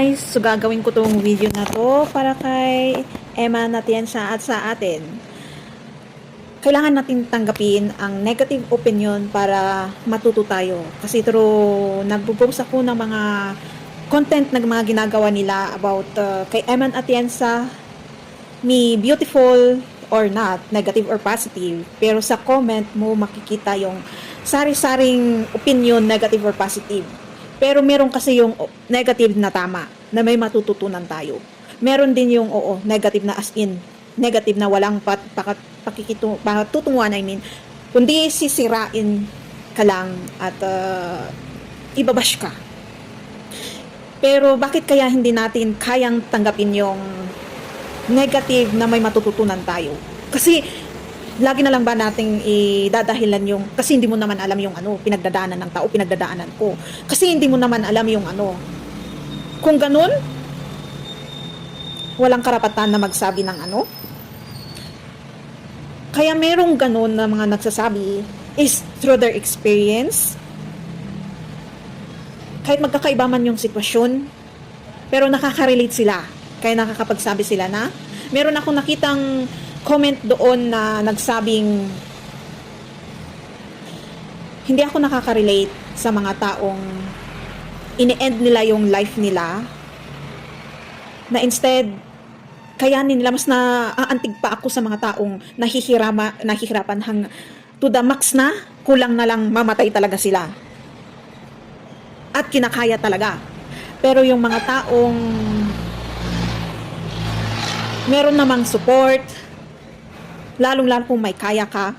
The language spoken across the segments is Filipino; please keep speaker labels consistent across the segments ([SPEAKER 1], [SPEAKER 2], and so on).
[SPEAKER 1] guys! So gagawin ko tong video na to para kay Emma Atienza at sa atin. Kailangan natin tanggapin ang negative opinion para matuto tayo. Kasi through nagpo-post ako ng mga content ng mga ginagawa nila about kay Emma Atienza, me beautiful or not, negative or positive. Pero sa comment mo makikita yung sari-saring opinion, negative or positive. Pero meron kasi yung negative na tama, na may matututunan tayo. Meron din yung negative na as in, negative na walang patutunguhan, kundi sisirain ka lang at ibabash ka. Pero bakit kaya hindi natin kayang tanggapin yung negative na may matututunan tayo? Kasi lagi na lang ba nating idadahilan yung, kasi hindi mo naman alam yung pinagdadaanan ng tao, pinagdadaanan ko. Kasi hindi mo naman alam yung Kung ganun, walang karapatan na magsabi ng Kaya merong ganun na mga nagsasabi is through their experience. Kahit magkakaiba man yung sitwasyon, pero nakaka-relate sila. Kaya nakakapagsabi sila na, meron akong nakitang comment doon na nagsabing hindi ako nakaka-relate sa mga taong ini-end nila yung life nila, na instead kayanin nila, mas naaantig pa ako sa mga taong nahihirapan to the max na kulang na lang mamatay talaga sila at kinakaya talaga. Pero yung mga taong meron namang support, lalong-lalo kung may kaya ka,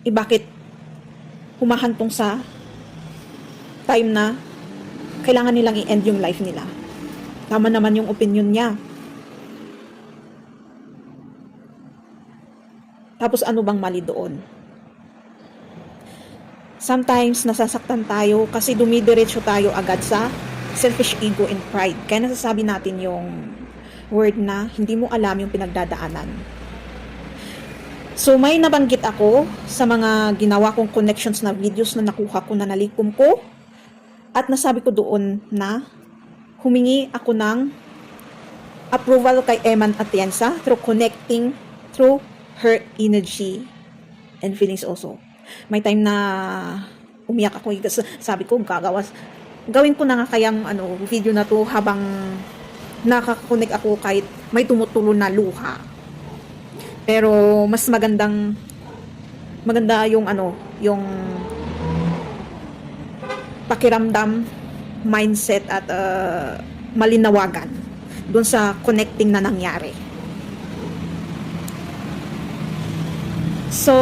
[SPEAKER 1] bakit humahantong sa time na kailangan nilang i-end yung life nila? Tama naman yung opinion niya. Tapos ano bang mali doon? Sometimes nasasaktan tayo kasi dumidiretso tayo agad sa selfish ego and pride. Kaya nasasabi natin yung word na hindi mo alam yung pinagdadaanan. So may nabanggit ako sa mga ginawa kong connections na videos na nakuha ko, na nalikom ko, at nasabi ko doon na humingi ako ng approval kay Emma Atienza through connecting through her energy and feelings also. May time na umiyak ako, sabi ko gawin ko na nga kayang video na to habang nakakonek ako kahit may tumutulo na luha. Pero mas maganda yung yung pakiramdam, mindset at malinawagan doon sa connecting na nangyari. So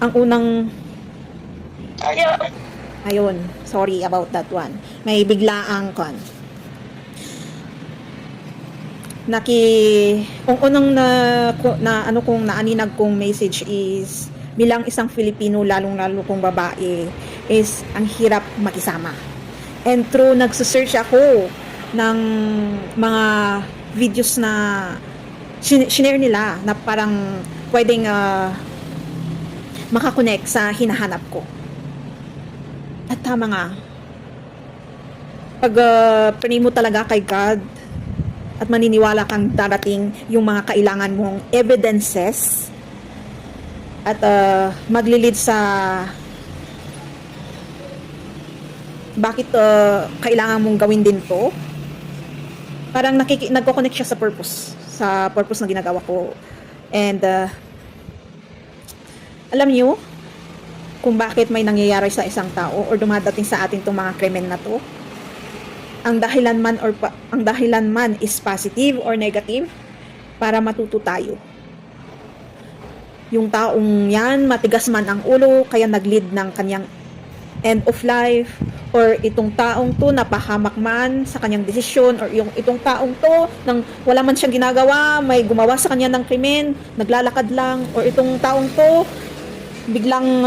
[SPEAKER 1] ang unang ayun, sorry about that one. May biglaang ang unang kong naaninag kong message is, bilang isang Filipino, lalong-lalo kong babae, is ang hirap makisama. And through nagsesearch ako ng mga videos na shinare nila na parang pwedeng makakonect sa hinahanap ko. At tama nga, pag pray mo talaga kay God at maniniwala kang darating yung mga kailangan mong evidences at maglilid sa bakit kailangan mong gawin din to, parang nagko-connect siya sa purpose na ginagawa ko. And alam niyo kung bakit may nangyayari sa isang tao or dumadating sa atin tong mga krimen na to? Ang dahilan man is positive or negative, para matuto tayo. Yung taong yan, matigas man ang ulo, kaya nag-lead ng kanyang end of life, or itong taong to napahamak man sa kanyang desisyon, or itong taong to nang wala man siyang ginagawa, may gumawa sa kanya ng krimen, naglalakad lang, or itong taong to biglang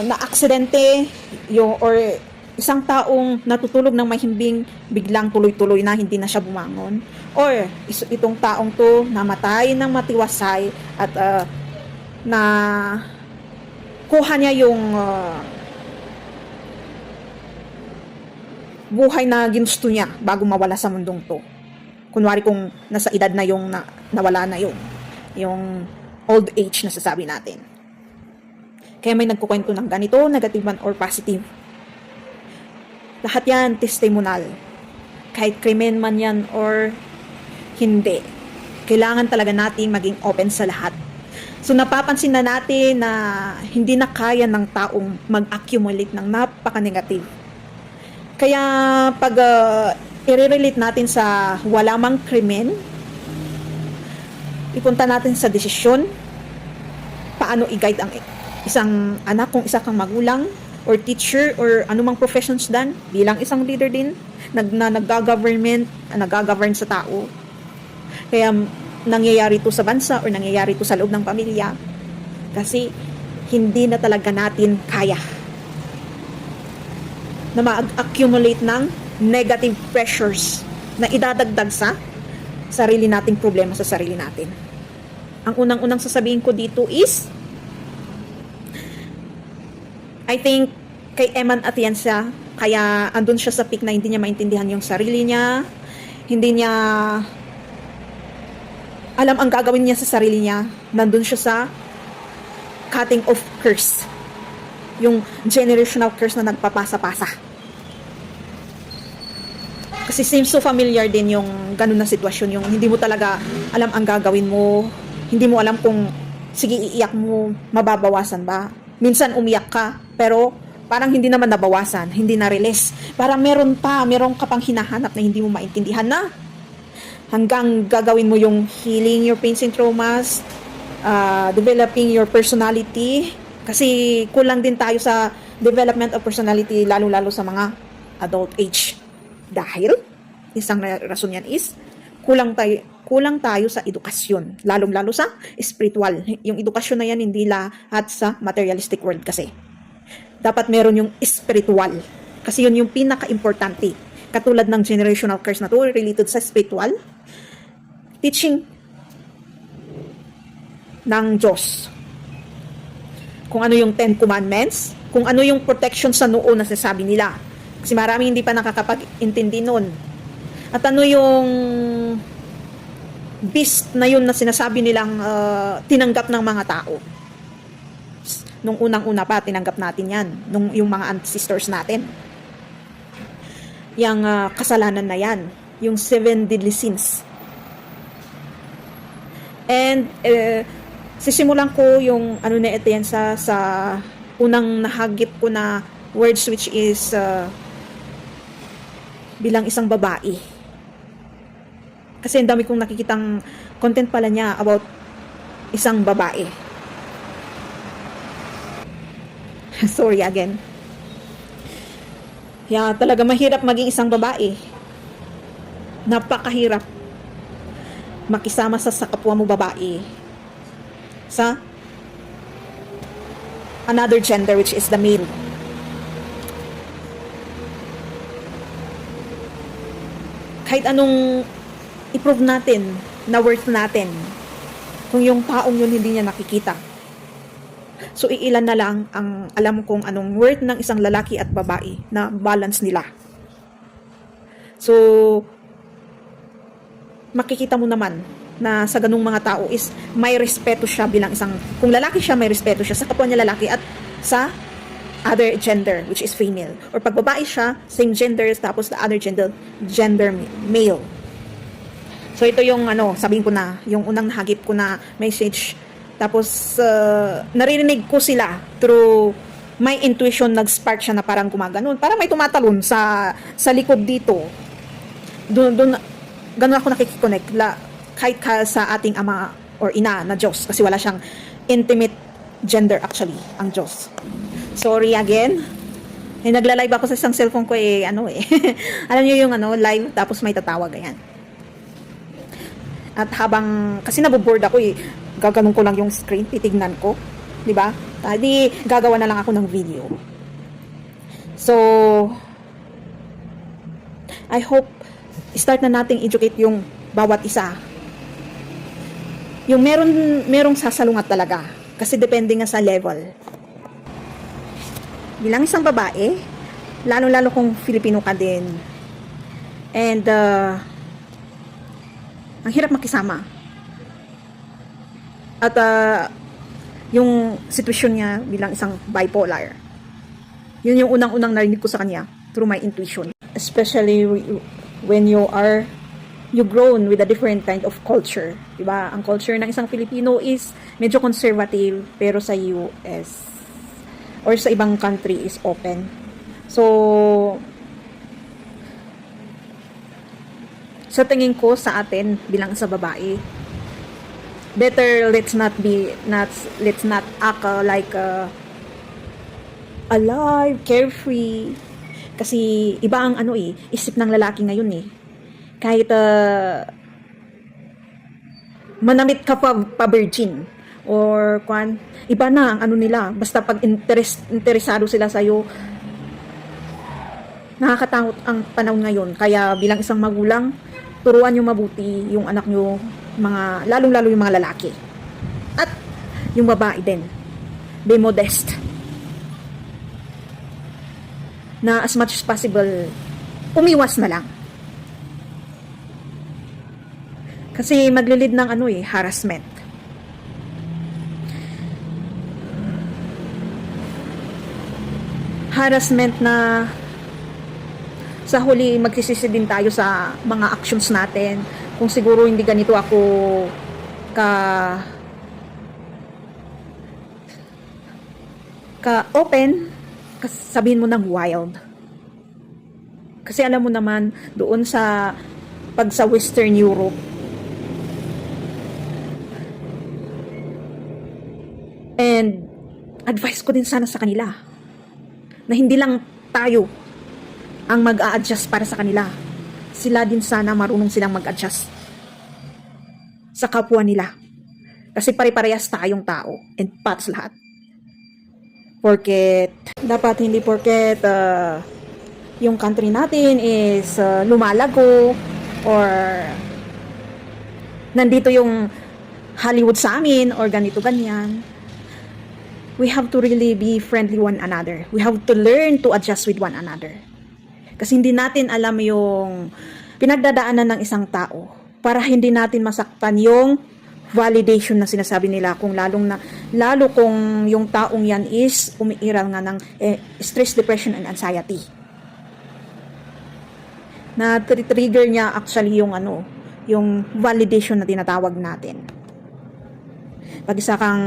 [SPEAKER 1] na-aksidente, or isang taong natutulog ng mahimbing, biglang tuloy-tuloy na, hindi na siya bumangon, or itong taong to namatay ng matiwasay at na kuha niya yung buhay na ginusto niya bago mawala sa mundong to. Kunwari kung nasa edad na yung nawala na yung old age na sasabi natin. Kaya may nagkukwento ng ganito, negative man or positive. Lahat yan testimonial. Kahit krimen man yan or hindi. Kailangan talaga natin maging open sa lahat. So napapansin na natin na hindi na kaya ng taong mag-accumulate ng napaka-negative. Kaya pag i-relate natin sa wala mang krimen, ipunta natin sa desisyon, paano i-guide ang isang anak kung isa kang magulang or teacher or anumang professions dan bilang isang leader din na nag-govern sa tao. Kaya nangyayari ito sa bansa or nangyayari ito sa loob ng pamilya kasi hindi na talaga natin kaya na ma-accumulate ng negative pressures na idadagdag sa sarili nating problema sa sarili natin. Ang unang-unang sasabihin ko dito is I think kay Eman Atienza, kaya andun siya sa peak na hindi niya maintindihan yung sarili niya, hindi niya alam ang gagawin niya sa sarili niya, nandun siya sa cutting off curse. Yung generational curse na nagpapasa-pasa. Kasi seems so familiar din yung ganun na sitwasyon, yung hindi mo talaga alam ang gagawin mo, hindi mo alam kung sige iiyak mo, mababawasan ba? Minsan umiyak ka, pero parang hindi naman nabawasan, hindi na-release. Parang meron ka pang hinahanap na hindi mo maintindihan na. Hanggang gagawin mo yung healing your pains and traumas, developing your personality. Kasi kulang din tayo sa development of personality, lalo-lalo sa mga adult age. Dahil, isang rason yan is, kulang tayo sa edukasyon, lalong-lalo sa spiritual. Yung edukasyon na yan, hindi lahat sa materialistic world kasi. Dapat meron yung spiritual. Kasi yun yung pinaka-importante. Katulad ng generational curse na to, related sa spiritual, teaching ng Diyos. Kung ano yung 10 Commandments, kung ano yung protection sa noo na sinasabi nila. Kasi marami hindi pa nakakapag-intindi nun. At ano yung beast na yun na sinasabi nilang tinanggap ng mga tao. Nung unang-una pa, tinanggap natin yan. Yung mga ancestors natin. Yung kasalanan na yan. Yung 7 deadly sins. And sisimulan ko yung ano na ito yan sa unang nahagip ko na words which is bilang isang babae. Kasi ang dami kong nakikitang content pala niya about isang babae. Sorry again. Yeah, talaga mahirap maging isang babae. Napakahirap makisama sa kapwa mo babae sa another gender which is the male. Kahit anong i-prove natin na worth natin kung yung taong yun hindi niya nakikita. So iilan na lang ang alam kong anong worth ng isang lalaki at babae na balance nila. So makikita mo naman na sa ganung mga tao is may respeto siya bilang isang, kung lalaki siya may respeto siya sa kapwa niya lalaki at sa other gender which is female, or pag babae siya same gender tapos the other gender male. So ito yung sabihin ko na yung unang nahagip ko na message, tapos naririnig ko sila through my intuition, nag-spark siya na parang gumaganon, parang may tumatalon sa likod dito. Doon ganun ako nakikiconnect kahit sa ating ama or ina na Diyos, kasi wala siyang intimate gender actually ang Diyos. Sorry again. Nagla-live ako sa isang cellphone ko alam niyo yung live tapos may tatawag ayan. At habang kasi naboboard ako gaganon ko lang yung screen, titignan ko, 'di ba? Di gagawa na lang ako ng video. So I hope start na nating educate yung bawat isa. Yung merong sasalungat talaga kasi depende nga sa level. Bilang isang babae, lalo-lalo kung Filipino ka din, And ang hirap makisama. At yung sitwasyon niya bilang isang bipolar, yun yung unang-unang narinig ko sa kanya through my intuition. Especially when you grown with a different kind of culture. Diba? Ang culture ng isang Filipino is medyo conservative, pero sa US or sa ibang country is open. So, sa tingin ko sa atin bilang sa babae, better let's not act like alive, carefree. Kasi iba ang isip ng lalaki ngayon eh. Kahit manamit ka pa virgin or iba na ang nila, basta pag interesado sila sa iyo. Nakakatakot ang panahon ngayon. Kaya bilang isang magulang, turuan niyo mabuti yung anak niyo, lalong-lalo yung mga lalaki. At yung babae din. Be modest. Na as much as possible, umiwas na lang. Kasi maglilid ng harassment. Harassment na sa huli magsisisi din tayo sa mga actions natin. Kung siguro hindi ganito ako ka open, sabihin mo ng wild. Kasi alam mo naman doon sa Western Europe, and advice ko din sana sa kanila na hindi lang tayo ang mag-a-adjust para sa kanila. Sila din sana marunong silang mag-adjust sa kapwa nila. Kasi pare-parehas tayong tao and pats lahat. Hindi porket yung country natin is lumalago or nandito yung Hollywood sa amin or ganito ganyan. We have to really be friendly one another. We have to learn to adjust with one another. Kasi hindi natin alam yung pinagdadaanan ng isang tao para hindi natin masaktan yung validation na sinasabi nila, lalo kung yung taong yan is umiiral nga ng stress, depression, and anxiety. Na trigger niya actually yung validation na tinatawag natin. Pag isa kang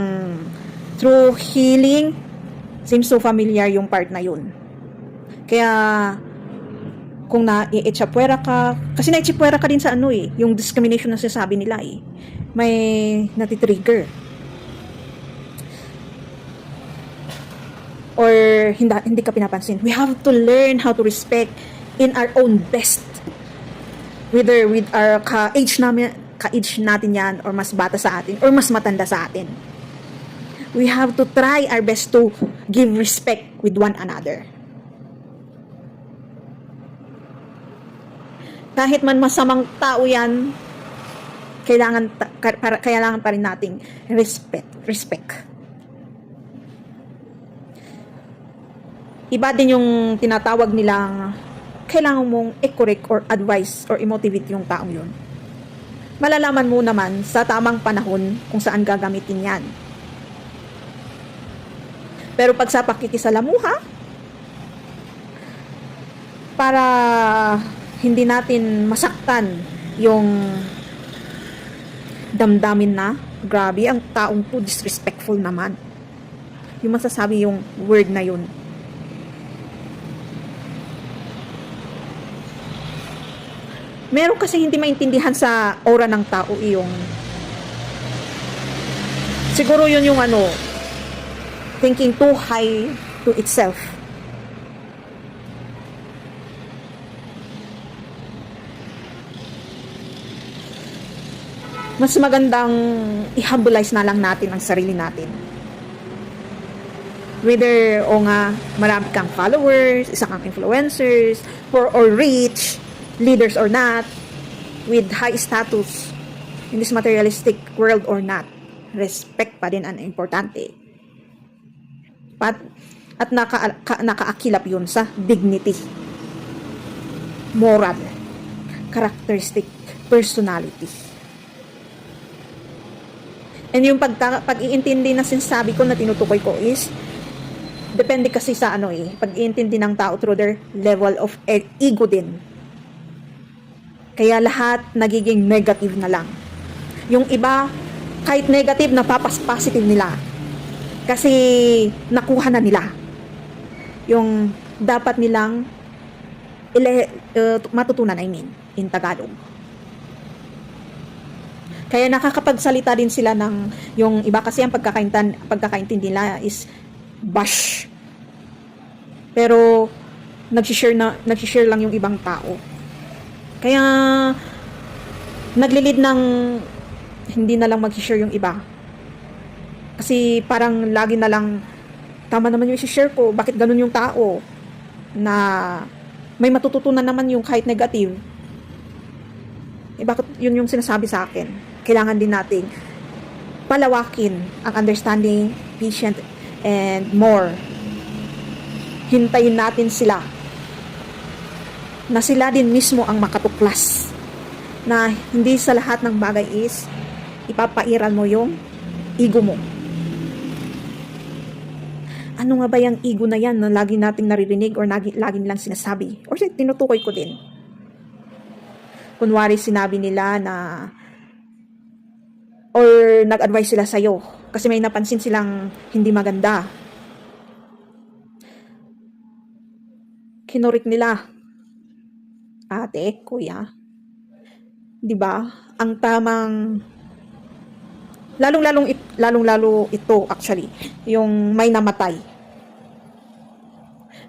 [SPEAKER 1] through healing, seems so familiar yung part na yun. Kaya kung na-echapwera ka, kasi na-echapwera ka din sa yung discrimination na sinasabi nila may natitrigger. Or hindi ka pinapansin. We have to learn how to respect in our own best. Whether with our ka-age natin yan, or mas bata sa atin, or mas matanda sa atin. We have to try our best to give respect with one another. Kahit man masamang tao yan, kailangan pa rin nating respect. Iba din yung tinatawag nilang kailangan mong i-correct or advise or i-motivate yung taong yun. Malalaman mo naman sa tamang panahon kung saan gagamitin yan. Pero pag sa pakikisalamuha, para hindi natin masaktan yung damdamin na, grabe, ang taong po disrespectful naman. Yung masasabi yung word na yun. Meron kasi hindi maintindihan sa aura ng tao yung siguro yun yung thinking too high to itself. Mas magandang i-humbilize na lang natin ang sarili natin. Whether marami kang followers, isa kang influencers, or rich, leaders or not, with high status in this materialistic world or not, respect pa din ang importante. At nakaakilap yun sa dignity, moral, characteristic, personality. And yung pag-iintindi na sinasabi ko na tinutukoy ko is, depende kasi sa pag-iintindi ng tao through their level of ego din. Kaya lahat nagiging negative na lang. Yung iba, kahit negative, napapas-positive nila. Kasi nakuha na nila yung dapat nilang matutunan, in Tagalog. Kaya nakakapagsalita din sila ng, yung iba kasi ang pagkakaintindi nila is bash. Pero nag-share lang yung ibang tao. Kaya naglilid ng hindi na lang mag-share yung iba. Kasi parang lagi na lang, tama naman yung i-share ko, bakit ganun yung tao? Na may matututunan naman yung kahit negative. Bakit yun yung sinasabi sa akin? Kailangan din nating palawakin ang understanding, patient, and more. Hintayin natin sila na sila din mismo ang makatuklas na hindi sa lahat ng bagay is ipapairal mo yung ego mo. Ano nga ba yung ego na yan na lagi nating naririnig or lagi nilang sinasabi? Or tinutukoy ko din. Kunwari sinabi nila na or nag-advise sila sa'yo kasi may napansin silang hindi maganda. Kinurik nila. Ate, kuya, 'di ba? Ang tamang lalong-lalo ito actually, yung may namatay.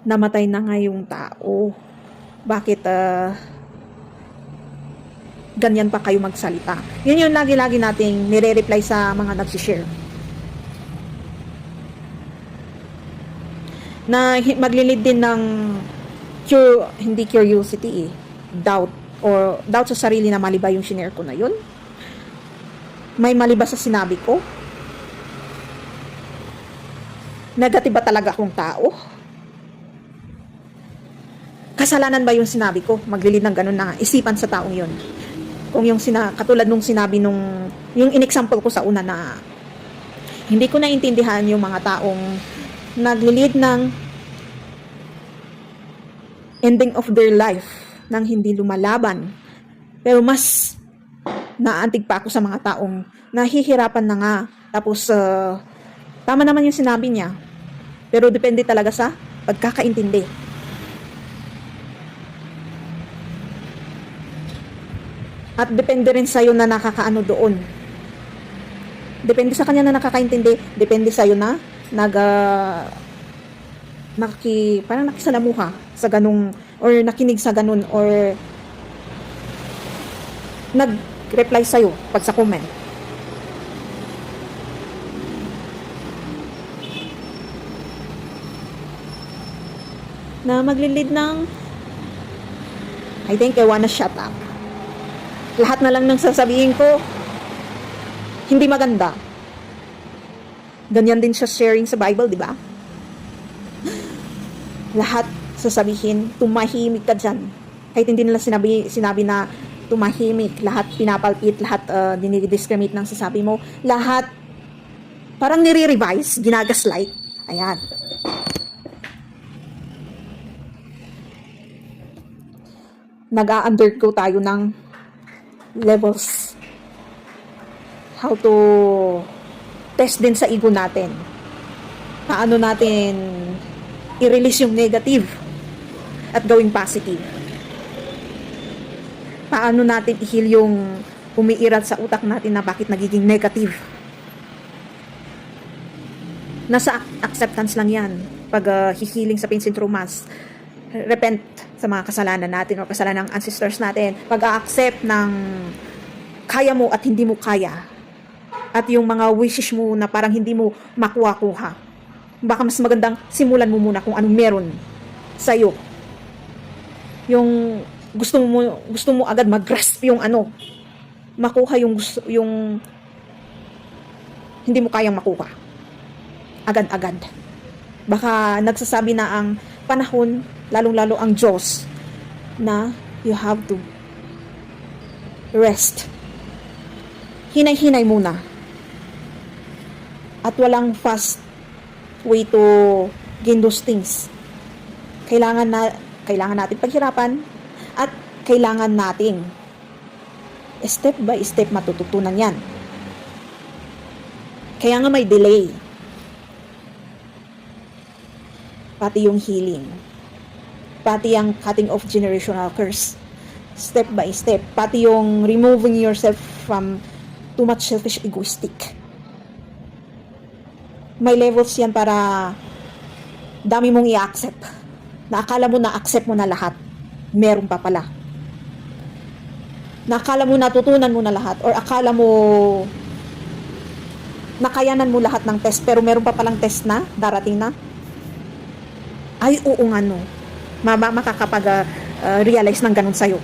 [SPEAKER 1] Namatay na nga yung tao. Bakit ganyan pa kayo magsalita? Yun yung lagi-lagi nating nire-reply sa mga nag-share. Na maglilid din ng hindi curiosity doubt or doubt sa sarili na mali ba yung shinare ko na yun? May mali ba sa sinabi ko? Negative ba talaga akong tao? Kasalanan ba yung sinabi ko? Maglilid ng ganun na isipan sa taong yun. Kung yung katulad nung sinabi yung in-example ko sa una na hindi ko naintindihan yung mga taong naglilid ng ending of their life nang hindi lumalaban. Pero mas naantig pa ako sa mga taong nahihirapan na nga. Tapos, tama naman yung sinabi niya. Pero depende talaga sa pagkakaintindi. At depende rin sa'yo na nakakaano doon. Depende sa kanya na nakakaintindi. Depende sa'yo na parang nakisalamuha sa ganung, or nakinig sa ganun, or nag-reply sa'yo pag sa comment. Na maglilid ng I think I wanna shut up. Lahat na lang ng sasabihin ko hindi maganda. Ganyan din sa sharing sa Bible, di ba? Lahat sasabihin, tumahimik ka dyan. Kahit hindi nila sinabi na tumahimik, lahat pinapalpit, lahat dinidiscriminate ng sasabi mo, lahat parang nire-revise, ginagaslight. Ayan. Nag-undergo tayo ng levels. How to test din sa ego natin. Paano natin i-release yung negative at gawing positive. Paano natin i-heal yung umiiral sa utak natin na bakit nagiging negative. Nasa acceptance lang yan. Pag healing sa pains and traumas, repent sa mga kasalanan natin o kasalanan ng ancestors natin. Pag-accept ng kaya mo at hindi mo kaya. At yung mga wishes mo na parang hindi mo makuha-kuha. Baka mas magandang simulan mo muna kung anong meron sa'yo. Yung gusto mo agad mag-grasp yung makuha yung hindi mo kayang makuha. Agad-agad. Baka nagsasabi na ang panahon, lalong-lalo ang Diyos, na you have to rest. Hinay-hinay muna. At walang fast way to gain those things. Kailangan natin paghirapan at kailangan nating step by step matututunan yan. Kaya nga may delay. Pati yung healing. Pati yung cutting off generational curse. Step by step. Pati yung removing yourself from too much selfish egoistic. May levels yan para dami mong i-accept. Naakala mo na-accept mo na lahat. Meron pa pala. Nakala mo natutunan mo na lahat or akala mo nakayanan mo lahat ng test pero meron pa palang test na darating na. Ay, oo nga no. Makakapag-realize ng ganun sa'yo.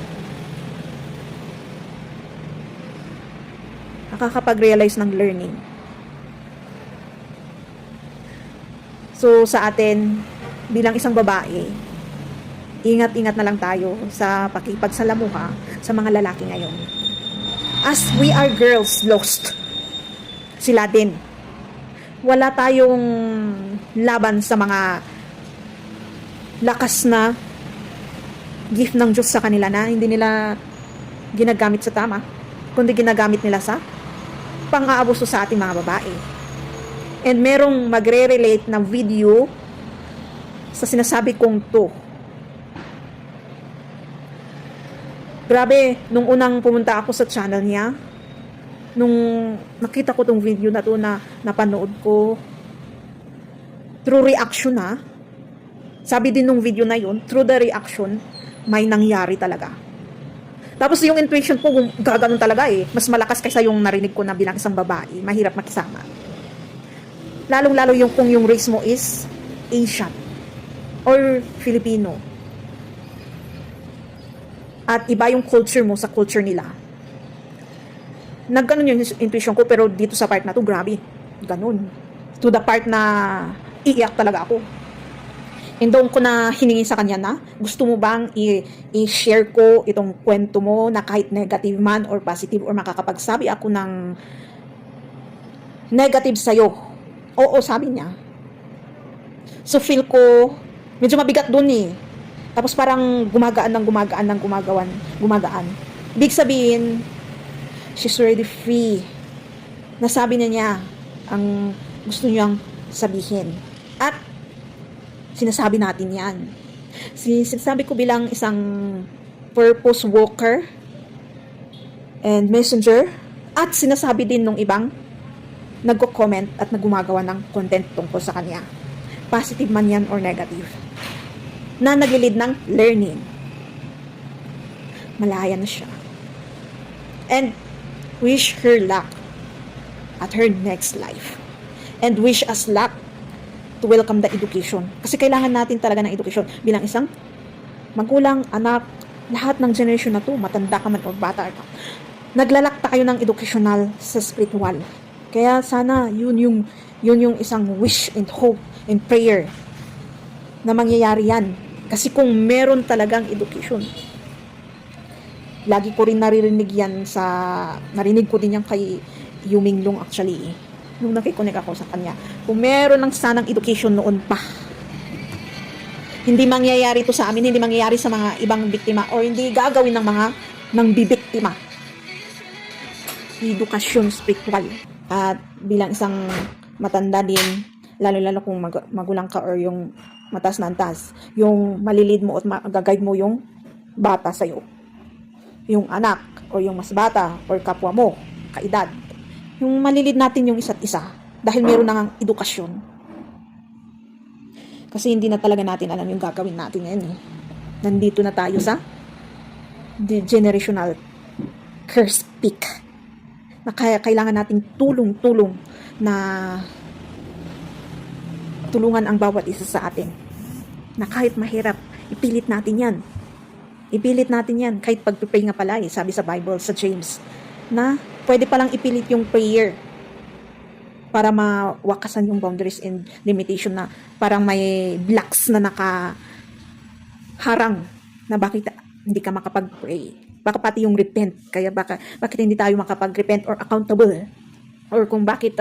[SPEAKER 1] Makakapag-realize ng learning. So, sa atin, bilang isang babae, ingat-ingat na lang tayo sa pakipagsalamuha sa mga lalaki ngayon. As we are girls lost, sila din. Wala tayong laban sa mga lakas na gift ng Diyos sa kanila na hindi nila ginagamit sa tama, kundi ginagamit nila sa pang-aabuso sa ating mga babae. And merong magre-relate na video sa sinasabi kong to. Grabe, nung unang pumunta ako sa channel niya, nung nakita ko tong video na to na napanood ko, through reaction sabi din nung video na yun, through the reaction, may nangyari talaga. Tapos yung intuition ko, gaganon talaga mas malakas kaysa yung narinig ko na bilang isang babae, mahirap makisama. Lalong-lalo yung kung yung race mo is Asian or Filipino. At iba yung culture mo sa culture nila. Nagganon yung intuition ko, pero dito sa part na to, grabe. Ganon. To the part na iiyak talaga ako. And doon ko na hiningi sa kanya na, gusto mo bang i-share ko itong kwento mo na kahit negative man or positive or makakapagsabi ako ng negative sa'yo? Oo, sabi niya. So feel ko, medyo mabigat dun Tapos parang gumagaan. Big sabihin, she's already free. Nasabi niya ang gusto niyang sabihin. At sinasabi natin yan. Sinasabi ko bilang isang purpose walker and messenger. At sinasabi din nung ibang nagko-comment at nagumagawa ng content tungkol sa kanya. Positive man yan or negative. Na naglilid ng learning. Malaya na siya. And wish her luck at her next life. And wish us luck to welcome the education. Kasi kailangan natin talaga ng education. Bilang isang magulang, anak, lahat ng generation na to, matanda ka man o bata ka, naglalakta kayo ng educational sa spiritual. Kaya sana yun yung isang wish and hope and prayer na mangyayari yan. Kasi kung meron talagang education, lagi ko rin narinig ko din yan kay Yuming Long actually. Nung nakikonek ako sa kanya. Kung meron lang sanang education noon pa, hindi mangyayari to sa amin, hindi mangyayari sa mga ibang biktima or hindi gagawin ng bibiktima. Edukasyon spiritual. At bilang isang matanda din, lalo-lalo kung magulang ka or yung mataas na antas, yung malilid mo at magaguide mo yung bata sa'yo. Yung anak o yung mas bata or kapwa mo, kaedad. Yung malilid natin yung isa't isa dahil meron nang edukasyon. Kasi hindi na talaga natin alam yung gagawin natin ngayon Nandito na tayo sa generational curse peak. Na kaya kailangan nating tulong-tulong na tulungan ang bawat isa sa atin. Na kahit mahirap, ipilit natin yan. Ipilit natin yan. Kahit pag-pray nga pala sabi sa Bible, sa James, na pwede palang ipilit yung prayer para mawakasan yung boundaries and limitation na parang may blocks na nakaharang na bakit hindi ka makapag-pray. Baka pati yung repent. Kaya bakit hindi tayo makapag-repent or accountable? Or kung bakit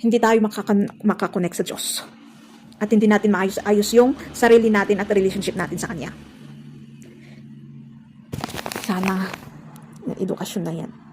[SPEAKER 1] hindi tayo makakonect sa Diyos. At hindi natin maayos-ayos yung sarili natin at relationship natin sa Kanya. Sana yung edukasyon na yan